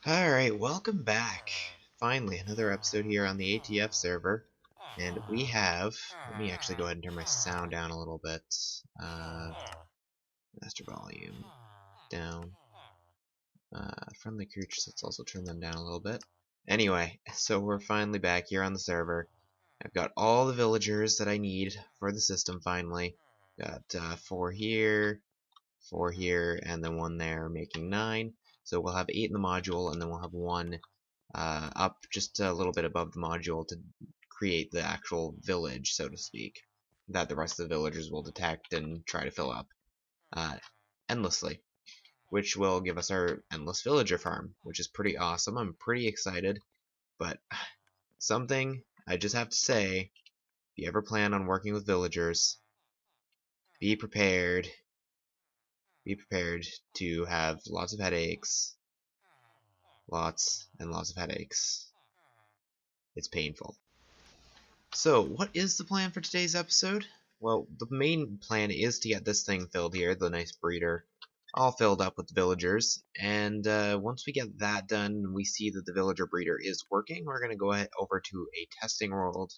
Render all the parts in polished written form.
Alright, welcome back. Finally, another episode here on the ATF server. And we have, let me actually go ahead and turn my sound down a little bit. Master volume down. Friendly creatures, let's also turn them down a little bit. Anyway, so we're finally back here on the server. I've got all the villagers that I need for the system finally. Got 4 here, and then 1 there, making 9. So we'll have 8 in the module, and then we'll have 1 up just a little bit above the module to create the actual village, so to speak, that the rest of the villagers will detect and try to fill up uh, endlessly, which will give us our endless villager farm, which is pretty awesome. I'm pretty excited, but something I just have to say, if you ever plan on working with villagers, be prepared. Be prepared to have lots of headaches. Lots and lots of headaches. It's painful. So, what is the plan for today's episode? Well, the main plan is to get this thing filled here, the nice breeder, all filled up with villagers. And once we get that done, we see that the villager breeder is working. We're going to go ahead over to a testing world.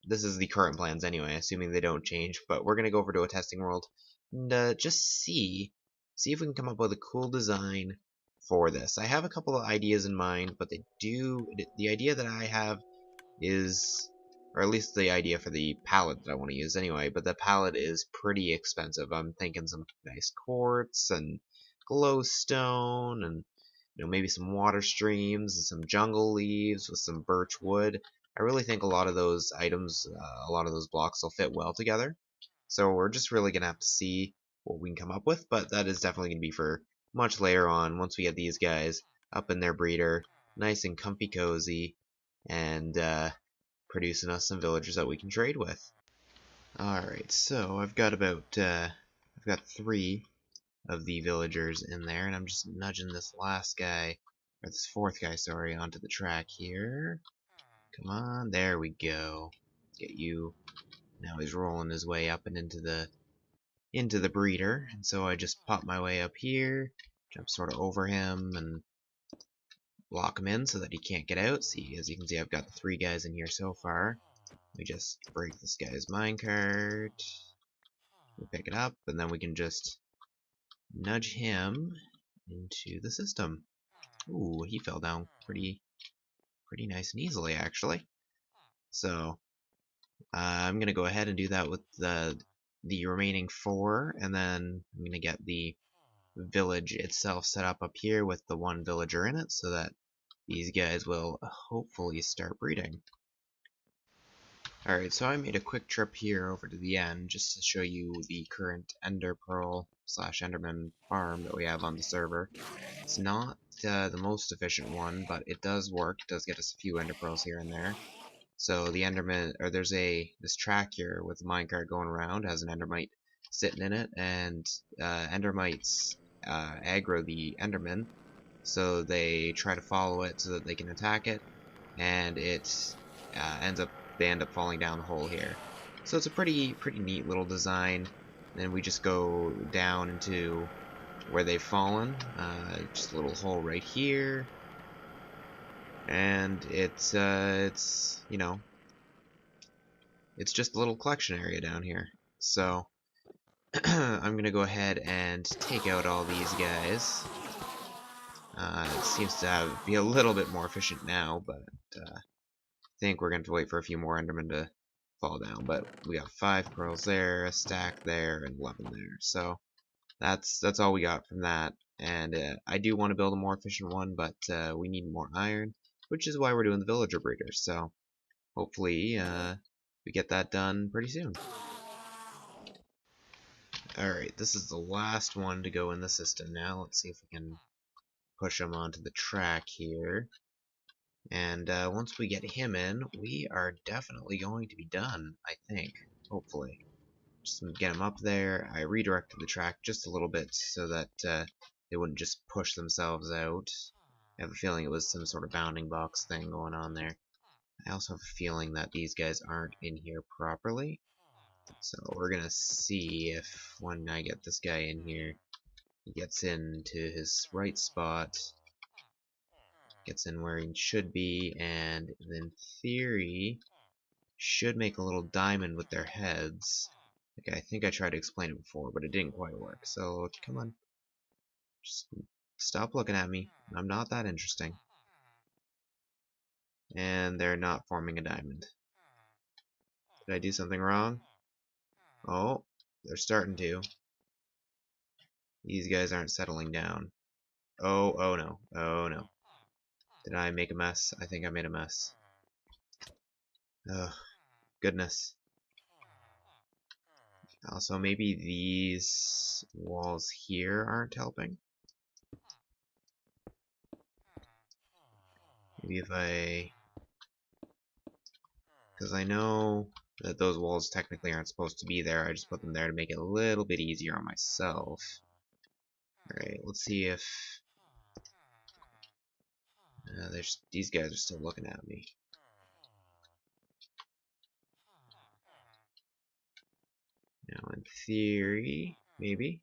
This is the current plans anyway, assuming they don't change. But we're going to go over to a testing world and just see if we can come up with a cool design for this. I have a couple of ideas in mind, but the idea that I have is, or at least the idea for the palette that I want to use anyway, but the palette is pretty expensive. I'm thinking some nice quartz and glowstone and maybe some water streams and some jungle leaves with some birch wood. I really think a lot of those items, a lot of those blocks will fit well together. So we're just really going to have to see what we can come up with, but that is definitely going to be for much later on once we get these guys up in their breeder, nice and comfy cozy, and producing us some villagers that we can trade with. Alright, so I've got 3 of the villagers in there, and I'm just nudging this last guy, or this 4th guy, sorry, onto the track here. Come on, there we go. Get you. Now he's rolling his way up and into the breeder, and so I just pop my way up here, jump sort of over him, and lock him in so that he can't get out. See, as you can see, I've got the 3 guys in here so far. We just break this guy's minecart. We pick it up, and then we can just nudge him into the system. Ooh, he fell down pretty nice and easily, actually. So I'm gonna go ahead and do that with the remaining 4, and then I'm gonna get the village itself set up here with the 1 villager in it, so that these guys will hopefully start breeding. Alright, so I made a quick trip here over to the end just to show you the current Ender Pearl / Enderman farm that we have on the server. It's not the most efficient one, but it does work. It does get us a few Ender Pearls here and there. So the Enderman, or there's this track here with the minecart going around, has an Endermite sitting in it, and Endermites aggro the Enderman, so they try to follow it so that they can attack it, and it they end up falling down the hole here. So it's a pretty neat little design. Then we just go down into where they've fallen, just a little hole right here, and it's just a little collection area down here. So I'm gonna go ahead and take out all these guys. It seems to be a little bit more efficient now, but I think we're going to have to wait for a few more Endermen to fall down. But we got 5 pearls there, a stack there, and 11 there. So that's all we got from that. And I do want to build a more efficient one, but we need more iron, which is why we're doing the villager breeders. So hopefully we get that done pretty soon. Alright, this is the last one to go in the system now. Let's see if we can push him onto the track here. And once we get him in, we are definitely going to be done, I think. Hopefully. Just get him up there. I redirected the track just a little bit so that they wouldn't just push themselves out. I have a feeling it was some sort of bounding box thing going on there. I also have a feeling that these guys aren't in here properly. So we're gonna see if when I get this guy in here, he gets into his right spot. Gets in where he should be, and in theory should make a little diamond with their heads. Okay, I think I tried to explain it before, but it didn't quite work. So come on, just stop looking at me. I'm not that interesting. And they're not forming a diamond. Did I do something wrong? Oh, they're starting to. These guys aren't settling down. Oh no, oh no. Did I make a mess? I think I made a mess. Oh, goodness. Also, maybe these walls here aren't helping. Maybe if I... Because I know that those walls technically aren't supposed to be there. I just put them there to make it a little bit easier on myself. Alright, let's see if... these guys are still looking at me. Now, in theory, maybe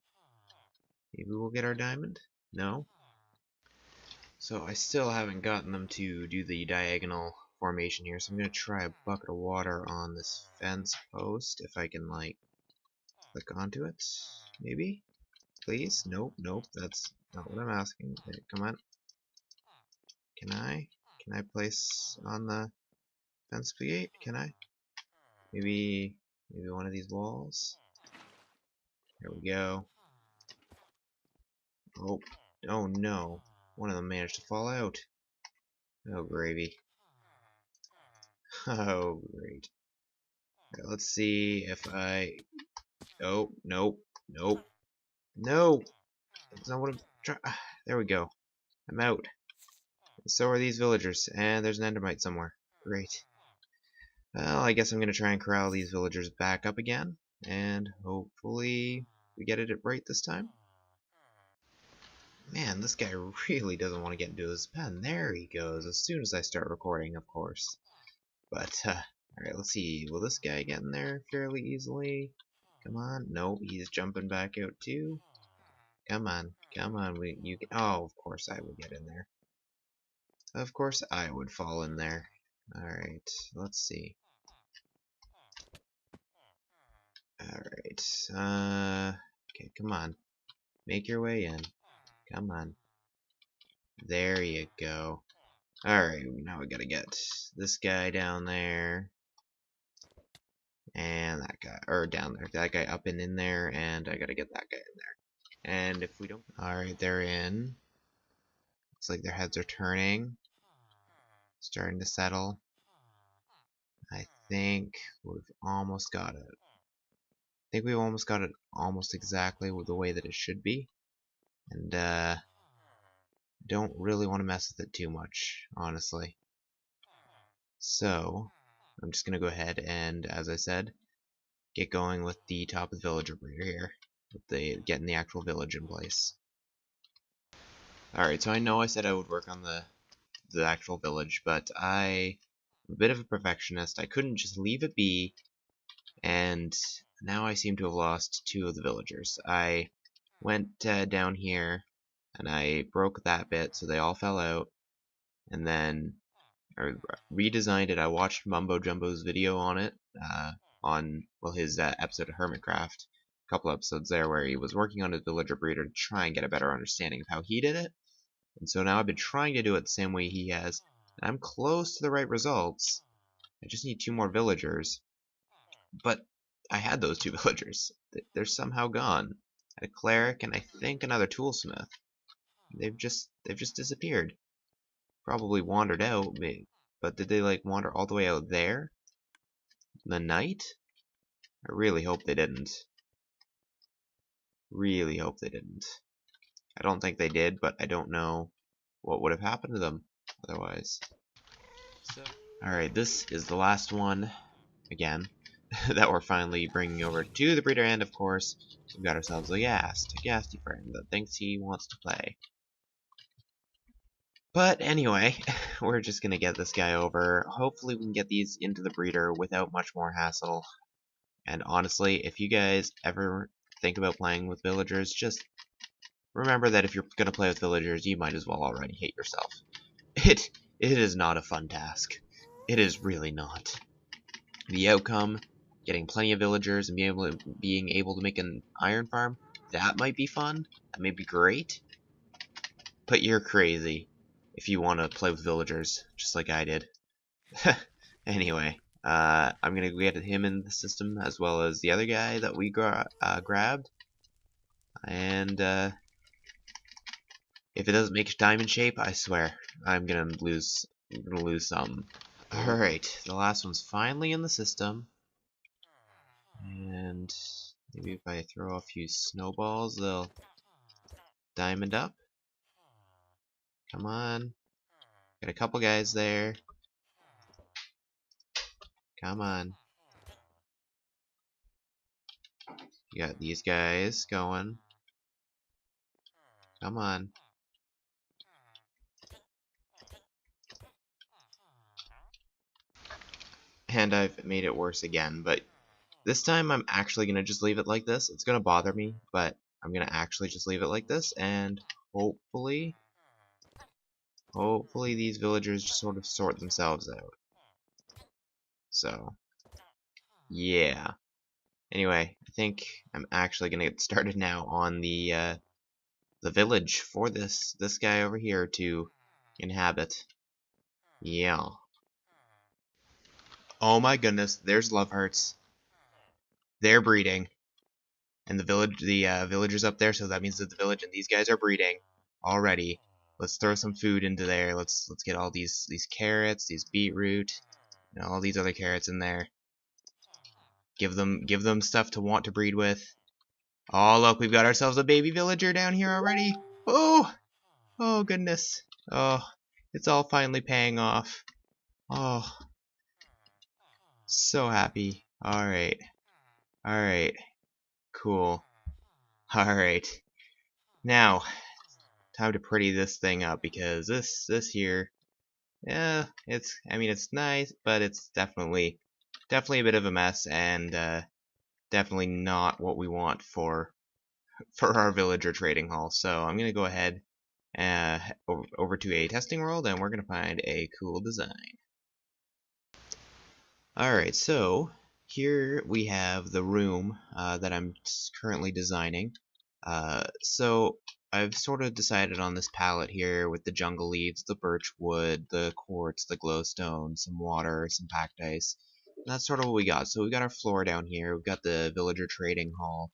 we'll get our diamond? No? So I still haven't gotten them to do the diagonal formation here, so I'm going to try a bucket of water on this fence post, if I can, like, click onto it, maybe? Please? Nope, nope, that's not what I'm asking. Okay, come on. Can I? Can I place on the fence gate? Can I? Maybe one of these walls? There we go. Oh, oh no. One of them managed to fall out. Oh, gravy. Oh, great. Okay, let's see if I... Oh, nope, nope. No! That's not what I'm trying... There we go. I'm out. So are these villagers, and there's an endermite somewhere. Great. Well, I guess I'm going to try and corral these villagers back up again, and hopefully we get it right this time. Man, this guy really doesn't want to get into his pen. There he goes, as soon as I start recording, of course. But, alright, let's see. Will this guy get in there fairly easily? Come on. Nope, he's jumping back out too. Come on. Come on. Oh, of course I would get in there. Of course I would fall in there. Alright, let's see. Alright, okay, come on. Make your way in. Come on. There you go. Alright, now we gotta get this guy down there. And that guy, or down there. That guy up and in there, and I gotta get that guy in there. And if we don't... Alright, they're in. Looks like their heads are turning. Starting to settle. I think we've almost got it. I think we've almost got it almost exactly the way that it should be. And, don't really want to mess with it too much, honestly. So, I'm just going to go ahead and, as I said, get going with the top of the villager breeder here. With getting the actual village in place. Alright, so I know I said I would work on the actual village, but I'm a bit of a perfectionist. I couldn't just leave it be, and now I seem to have lost 2 of the villagers. I went down here, and I broke that bit, so they all fell out, and then I redesigned it. I watched Mumbo Jumbo's video on it, on his episode of Hermitcraft, a couple episodes there where he was working on his villager breeder to try and get a better understanding of how he did it. And so now I've been trying to do it the same way he has, and I'm close to the right results. I just need 2 more villagers. But I had those 2 villagers. They're somehow gone. I had a cleric and I think another toolsmith. They've just disappeared. Probably wandered out, but did they like wander all the way out there? In the night? I really hope they didn't. Really hope they didn't. I don't think they did, but I don't know what would have happened to them otherwise. Alright, this is the last one, again, that we're finally bringing over to the breeder, and of course, we've got ourselves a Ghasty friend that thinks he wants to play. But anyway, we're just gonna get this guy over. Hopefully we can get these into the breeder without much more hassle. And honestly, if you guys ever think about playing with villagers, just remember that if you're gonna play with villagers, you might as well already hate yourself. It is not a fun task. It is really not. The outcome, getting plenty of villagers and being able to make an iron farm, that might be fun. That may be great. But you're crazy if you want to play with villagers, just like I did. Anyway, I'm gonna get him in the system as well as the other guy that we grabbed. And if it doesn't make diamond shape, I swear I'm gonna lose some. All right, the last one's finally in the system. And maybe if I throw a few snowballs, they'll diamond up. Come on. Got a couple guys there. Come on. You got these guys going. Come on. And I've made it worse again, but this time I'm actually going to just leave it like this. It's going to bother me, but I'm going to actually just leave it like this, and hopefully these villagers just sort of sort themselves out. So, yeah. Anyway, I think I'm actually going to get started now on the village for this guy over here to inhabit. Yeah. Oh my goodness, there's love hearts. They're breeding. And the villagers up there, so that means that the village and these guys are breeding already. Let's throw some food into there. Let's get all these carrots, these beetroot, and all these other carrots in there. Give them stuff to want to breed with. Oh look, we've got ourselves a baby villager down here already. Oh goodness. Oh, it's all finally paying off. Oh, so happy. Alright. Alright. Cool. Alright. Now, time to pretty this thing up, because this here, yeah, I mean, it's nice, but it's definitely a bit of a mess, and definitely not what we want for our villager trading hall. So I'm gonna go ahead over to a testing world, and we're gonna find a cool design. Alright, so here we have the room that I'm currently designing. So I've sort of decided on this palette here with the jungle leaves, the birch wood, the quartz, the glowstone, some water, some packed ice. And that's sort of what we got. So we got our floor down here. We've got the villager trading hall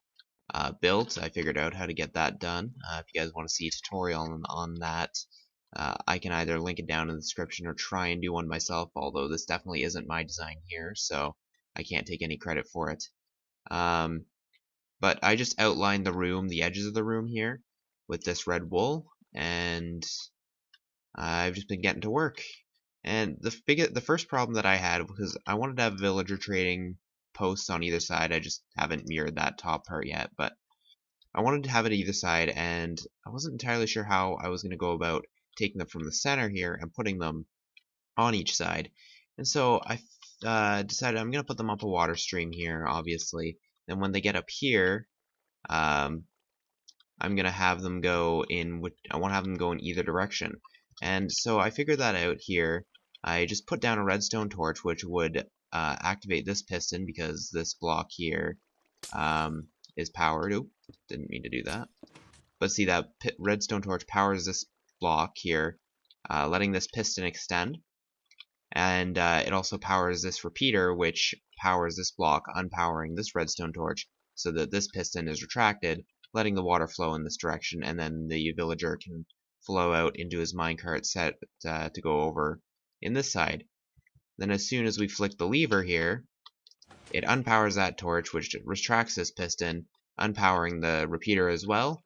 built. I figured out how to get that done. If you guys want to see a tutorial on that, I can either link it down in the description or try and do one myself, although this definitely isn't my design here, so I can't take any credit for it. But I just outlined the room, the edges of the room here, with this red wool, and I've just been getting to work. And the first problem that I had was I wanted to have villager trading posts on either side. I just haven't mirrored that top part yet, but I wanted to have it either side, and I wasn't entirely sure how I was going to go about taking them from the center here and putting them on each side. And so I decided I'm going to put them up a water stream here, obviously. Then when they get up here, I'm going to have them go in, I want to have them go in either direction. And so I figured that out here. I just put down a redstone torch, which would activate this piston, because this block here is powered. Oop, didn't mean to do that. But see, that redstone torch powers this block here, letting this piston extend. And it also powers this repeater, which powers this block, unpowering this redstone torch, so that this piston is retracted, letting the water flow in this direction, and then the villager can flow out into his minecart set to go over in this side. Then as soon as we flick the lever here, it unpowers that torch, which retracts this piston, unpowering the repeater as well,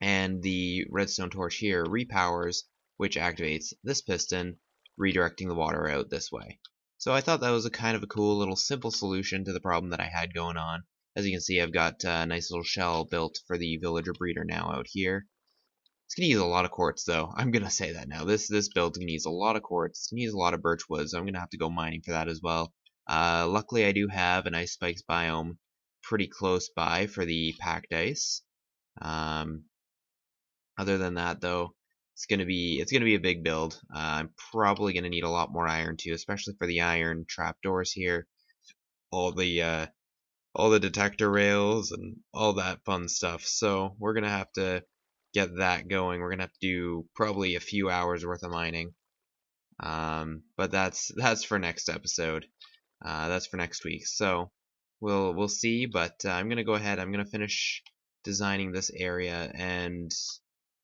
and the redstone torch here repowers, which activates this piston, redirecting the water out this way. So I thought that was a kind of a cool little simple solution to the problem that I had going on. As you can see, I've got a nice little shell built for the villager breeder now out here. It's going to use a lot of quartz, though. I'm going to say that now. This build's going to use a lot of quartz. It's going to use a lot of birch wood, so I'm going to have to go mining for that as well. Luckily, I do have an ice spikes biome pretty close by for the packed ice. Other than that, though, it's gonna be a big build. I'm probably gonna need a lot more iron too, especially for the iron trapdoors here. All the detector rails and all that fun stuff. So we're gonna have to get that going. We're gonna have to do probably a few hours worth of mining. But that's for next episode. That's for next week. So we'll see. But I'm gonna go ahead. I'm gonna finish designing this area, and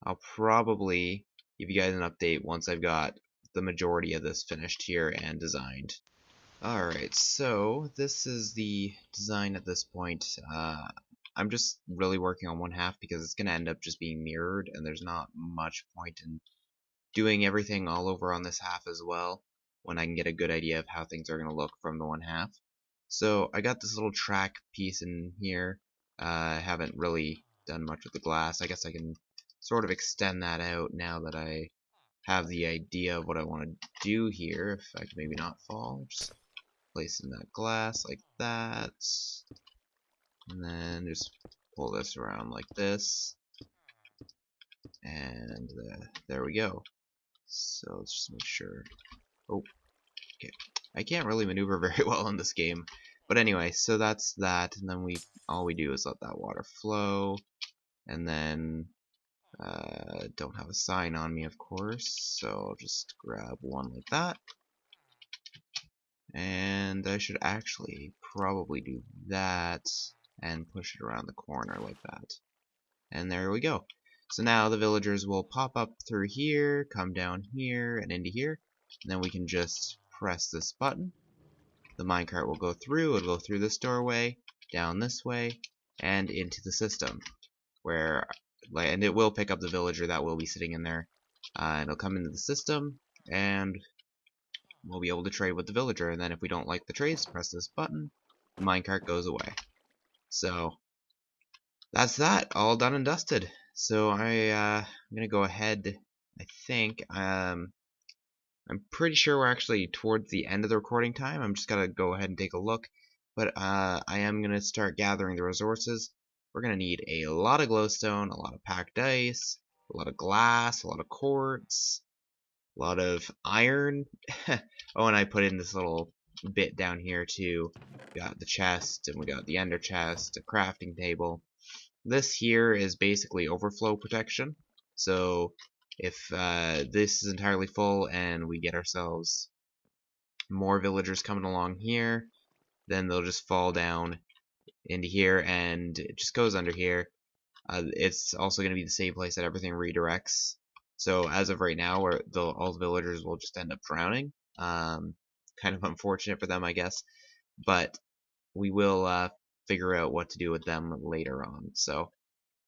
I'll probably give you guys an update once I've got the majority of this finished here and designed. Alright, so this is the design at this point. I'm just really working on one half because it's going to end up just being mirrored, and there's not much point in doing everything all over on this half as well when I can get a good idea of how things are going to look from the one half. So I got this little track piece in here. I haven't really done much with the glass. I guess I can sort of extend that out now that I have the idea of what I want to do here. If I can maybe not fall, just place in that glass like that, and then just pull this around like this, and there we go. So let's just make sure. Oh, okay. I can't really maneuver very well in this game, but anyway, so that's that, and then all we do is let that water flow, and then don't have a sign on me, of course, so I'll just grab one like that. And I should actually probably do that and push it around the corner like that. And there we go. So now the villagers will pop up through here, come down here, and into here. And then we can just press this button. The minecart will go through, it'll go through this doorway, down this way, and into the system. And it will pick up the villager that will be sitting in there. And it'll come into the system, and we'll be able to trade with the villager, and then if we don't like the trades, press this button, the minecart goes away. So that's that, all done and dusted. So I'm gonna go ahead. I think I'm pretty sure we're actually towards the end of the recording time. I'm just gonna go ahead and take a look, but I am gonna start gathering the resources. We're gonna need a lot of glowstone, a lot of packed ice, a lot of glass, a lot of quartz, a lot of iron. Oh, and I put in this little bit down here too. We got the chest, and we got the ender chest, a crafting table. This here is basically overflow protection. So if this is entirely full and we get ourselves more villagers coming along here, then they'll just fall down into here, and it just goes under here. It's also going to be the same place that everything redirects. So as of right now, all the villagers will just end up drowning. Kind of unfortunate for them, I guess. But we will figure out what to do with them later on. So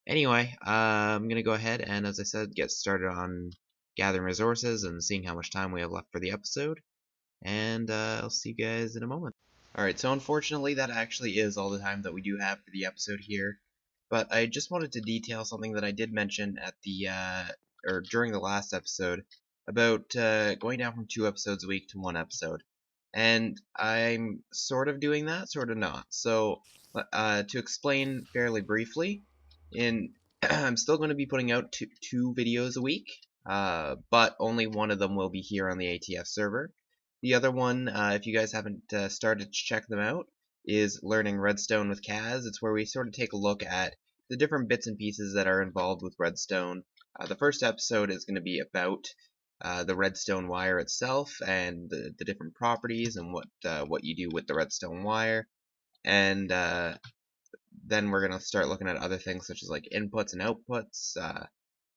anyway, I'm going to go ahead and, as I said, get started on gathering resources and seeing how much time we have left for the episode. And I'll see you guys in a moment. Alright, so unfortunately that actually is all the time that we do have for the episode here. But I just wanted to detail something that I did mention at or during the last episode about going down from 2 episodes a week to 1 episode. And I'm sort of doing that, sort of not. So to explain fairly briefly, I'm still going to be putting out two videos a week, but only one of them will be here on the ATF server. The other one, if you guys haven't started to check them out, is Learning Redstone with Kaz. It's where we sort of take a look at the different bits and pieces that are involved with redstone. The first episode is going to be about the redstone wire itself and the different properties and what you do with the redstone wire. And then we're going to start looking at other things such as like inputs and outputs.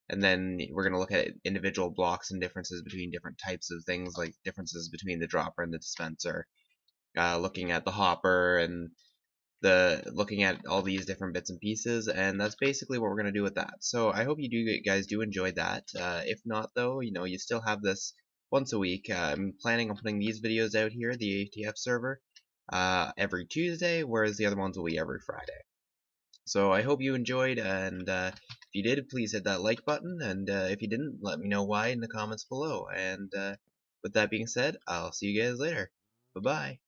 And then we're going to look at individual blocks and differences between different types of things, like differences between the dropper and the dispenser. Looking at the hopper and looking at all these different bits and pieces, and that's basically what we're going to do with that. So I hope you guys do enjoy that. If not, though, you still have this once a week. I'm planning on putting these videos out here, the ATF server, every Tuesday, whereas the other ones will be every Friday. So I hope you enjoyed, and if you did, please hit that like button, and if you didn't, let me know why in the comments below. And with that being said, I'll see you guys later. Bye-bye.